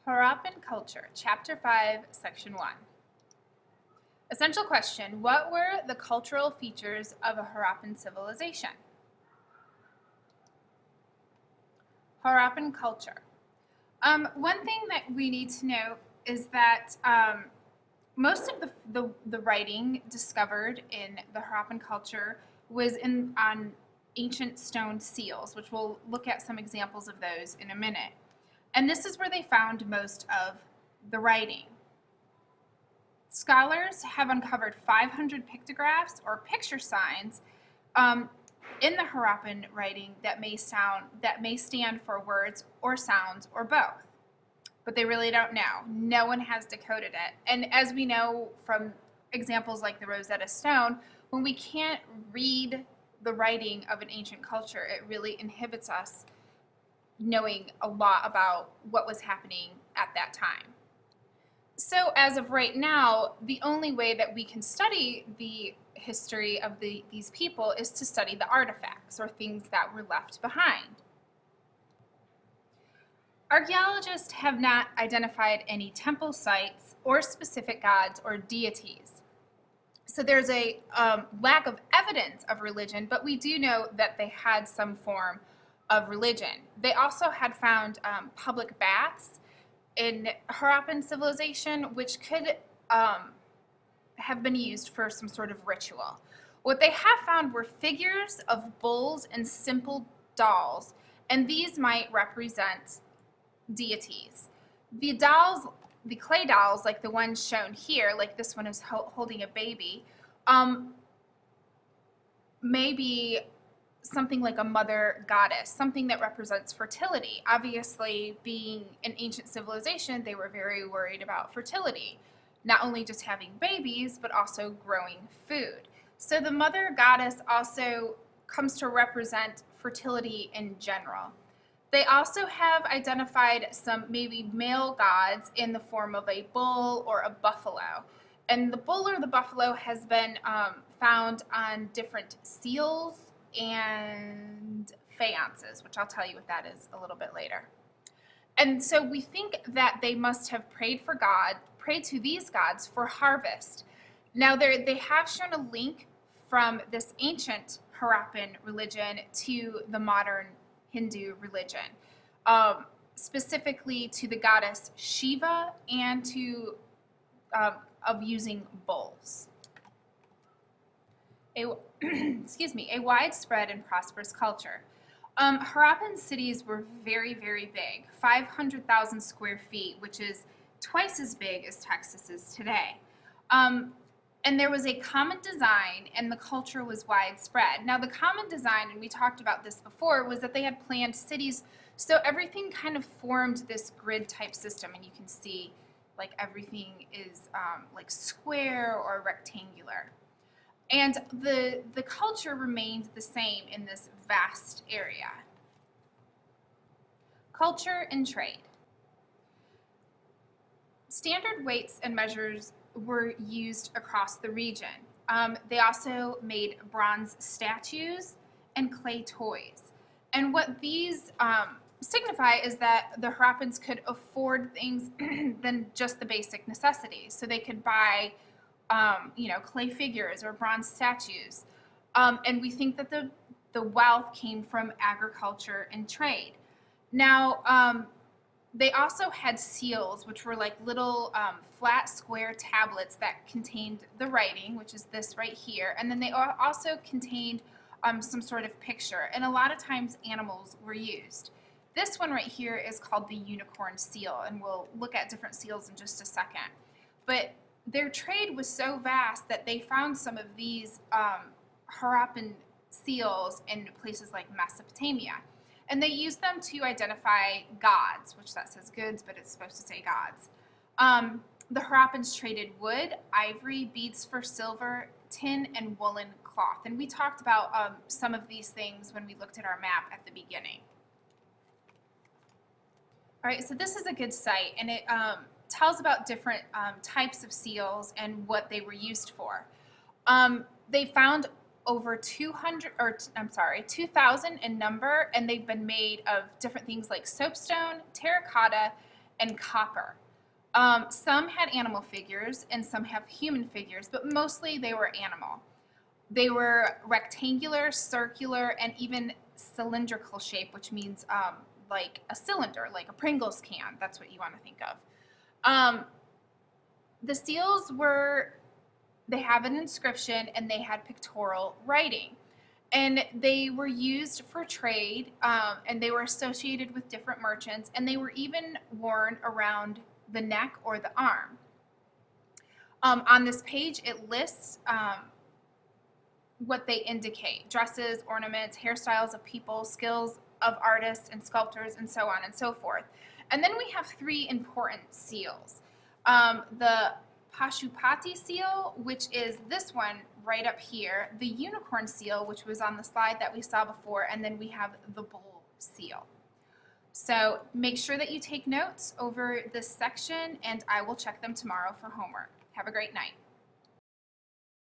Harrapan Culture, Chapter 5, Section 1. Essential question: what were the cultural features of a Harappan civilization? Harappan culture. One thing that we need to know is that most of the writing discovered in the Harappan culture was on ancient stone seals, which we'll look at some examples of those in a minute. And this is where they found most of the writing. Scholars have uncovered 500 pictographs or picture signs in the Harappan writing that may stand for words or sounds or both. But they really don't know. No one has decoded it. And as we know from examples like the Rosetta Stone, when we can't read the writing of an ancient culture, it really inhibits us knowing a lot about what was happening at that time. So as of right now, the only way that we can study the history of these people is to study the artifacts or things that were left behind. Archaeologists have not identified any temple sites or specific gods or deities. So there's a lack of evidence of religion, but we do know that they had some form of religion. They also had found public baths in Harappan civilization, which could have been used for some sort of ritual. What they have found were figures of bulls and simple dolls, and these might represent deities. The dolls, the clay dolls, like the one shown here, like this one is holding a baby, may be something like a mother goddess, something that represents fertility. Obviously, being an ancient civilization, they were very worried about fertility, not only just having babies, but also growing food. So the mother goddess also comes to represent fertility in general. They also have identified some maybe male gods in the form of a bull or a buffalo. And the bull or the buffalo has been found on different seals and faiences, which I'll tell you what that is a little bit later. And so we think that they must have prayed to these gods for harvest. Now they have shown a link from this ancient Harappan religion to the modern Hindu religion, specifically to the goddess Shiva and to of using bulls. A widespread and prosperous culture. Harappan cities were very, very big, 500,000 square feet, which is twice as big as Texas is today. And there was a common design, and the culture was widespread. Now, the common design, and we talked about this before, was that they had planned cities, so everything kind of formed this grid-type system, and you can see like everything is like square or rectangular. And the culture remained the same in this vast area. Culture and trade. Standard weights and measures were used across the region. They also made bronze statues and clay toys. And what these signify is that the Harappans could afford things than just the basic necessities. So they could buy clay figures or bronze statues. And we think that the wealth came from agriculture and trade. Now, they also had seals, which were like little flat square tablets that contained the writing, which is this right here. And then they also contained some sort of picture. And a lot of times animals were used. This one right here is called the unicorn seal, and we'll look at different seals in just a second. But their trade was so vast that they found some of these Harappan seals in places like Mesopotamia. And they used them to identify gods, which that says goods, but it's supposed to say gods. The Harappans traded wood, ivory, beads for silver, tin, and woolen cloth. And we talked about some of these things when we looked at our map at the beginning. All right, so this is a good site, and it tells about different types of seals and what they were used for. They found over 2,000 in number, and they've been made of different things like soapstone, terracotta, and copper. Some had animal figures and some have human figures, but mostly they were animal. They were rectangular, circular, and even cylindrical shape, which means like a cylinder, like a Pringles can. That's what you want to think of. The seals they have an inscription and they had pictorial writing. And they were used for trade, and they were associated with different merchants, and they were even worn around the neck or the arm. On this page, it lists what they indicate: dresses, ornaments, hairstyles of people, skills of artists and sculptors, and so on and so forth. And then we have three important seals. The Pashupati seal, which is this one right up here, the unicorn seal, which was on the slide that we saw before, and then we have the bull seal. So make sure that you take notes over this section, and I will check them tomorrow for homework. Have a great night.